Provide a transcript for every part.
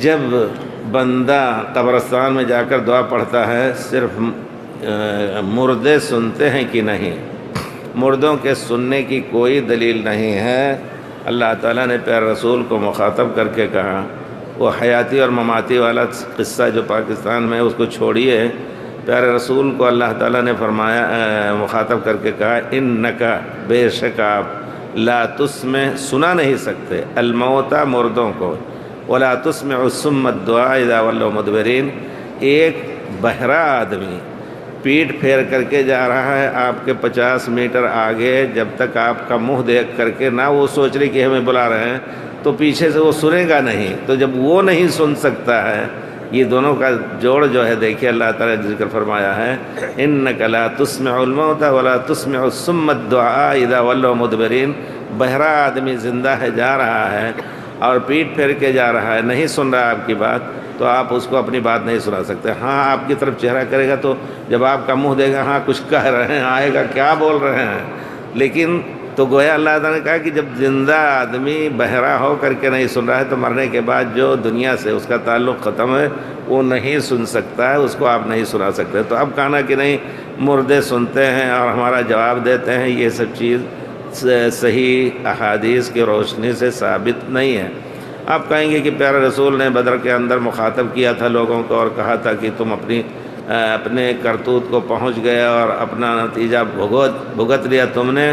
جب بندہ قبرستان میں جا کر دعا پڑھتا ہے صرف مردے سنتے ہیں کہ نہیں؟ مردوں کے سننے کی کوئی دلیل نہیں ہے۔ اللہ تعالیٰ نے پیارے رسول کو مخاطب کر کے کہا، وہ حیاتی اور مماتی والا قصہ جو پاکستان میں اس کو چھوڑیے، پیارے رسول کو اللہ تعالیٰ نے فرمایا، مخاطب کر کے کہا، انکا، بے شک آپ، لا تسمع، سنا نہیں سکتے، الموتى، مردوں کو، ولا تسمع الصم الدعاء اذا ولوا مدبرین، ایک بہرا آدمی پیٹھ پھیر کر کے جا رہا ہے آپ کے 50 میٹر آگے، جب تک آپ کا منہ دیکھ کر کے نہ وہ سوچ رہے کہ ہمیں بلا رہے ہیں تو پیچھے سے وہ سنے گا نہیں، تو جب وہ نہیں سن سکتا ہے، یہ دونوں کا جوڑ جو ہے دیکھیے اللہ تعالیٰ نے ذکر فرمایا ہے، انک لا تسمع الموتى ولا تسمع الصم الدعاء اذا ولوا مدبرین، بہرا آدمی زندہ ہے، جا رہا ہے اور پیٹھ پھیر کے جا رہا ہے، نہیں سن رہا آپ کی بات، تو آپ اس کو اپنی بات نہیں سنا سکتے۔ ہاں آپ کی طرف چہرہ کرے گا تو جب آپ کا منہ دے گا، ہاں کچھ کہہ رہے ہیں، آئے گا کیا بول رہے ہیں، لیکن تو گویا اللہ تعالیٰ نے کہا کہ جب زندہ آدمی بہرا ہو کر کے نہیں سن رہا ہے تو مرنے کے بعد جو دنیا سے اس کا تعلق ختم ہے وہ نہیں سن سکتا ہے، اس کو آپ نہیں سنا سکتے۔ تو اب کہنا کہ نہیں مردے سنتے ہیں اور ہمارا جواب دیتے ہیں، یہ سب چیز صحیح احادیث کی روشنی سے ثابت نہیں ہے۔ آپ کہیں گے کہ پیارے رسول نے بدر کے اندر مخاطب کیا تھا لوگوں کو اور کہا تھا کہ تم اپنے کرتوت کو پہنچ گئے اور اپنا نتیجہ بھگت لیا تم نے،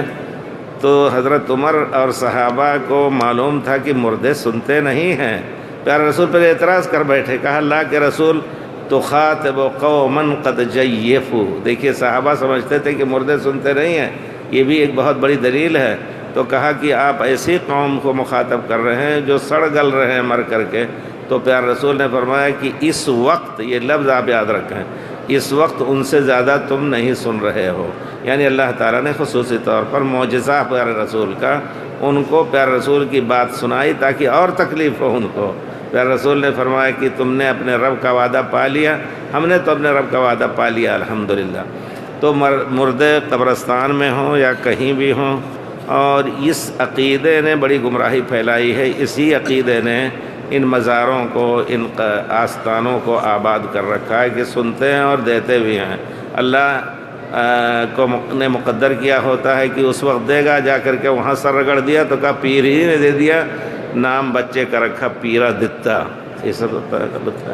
تو حضرت عمر اور صحابہ کو معلوم تھا کہ مردے سنتے نہیں ہیں۔ پیارے رسول پر اعتراض کر بیٹھے، کہا اللہ کے رسول تخاطب قوما قد جیفوا، دیکھیے صحابہ سمجھتے تھے کہ مردے سنتے نہیں ہیں، یہ بھی ایک بہت بڑی دلیل ہے۔ تو کہا کہ آپ ایسی قوم کو مخاطب کر رہے ہیں جو سڑ گل رہے ہیں مر کر کے، تو پیارے رسول نے فرمایا کہ اس وقت، یہ لفظ آپ یاد رکھیں، اس وقت ان سے زیادہ تم نہیں سن رہے ہو، یعنی اللہ تعالیٰ نے خصوصی طور پر معجزہ پیارے رسول کا ان کو پیارے رسول کی بات سنائی تاکہ اور تکلیف ہو ان کو۔ پیارے رسول نے فرمایا کہ تم نے اپنے رب کا وعدہ پا لیا، ہم نے تو اپنے رب کا وعدہ پا لیا الحمدللہ۔ تو مردے قبرستان میں ہوں یا کہیں بھی ہوں، اور اس عقیدے نے بڑی گمراہی پھیلائی ہے، اسی عقیدے نے ان مزاروں کو، ان آستانوں کو آباد کر رکھا ہے کہ سنتے ہیں اور دیتے بھی ہیں۔ اللہ کو نے مقدر کیا ہوتا ہے کہ اس وقت دے گا، جا کر کے وہاں سر رگڑ دیا تو کہا پیر ہی نے دے دیا، نام بچے کا رکھا پیرا دتا، یہ سب ہوتا ہے۔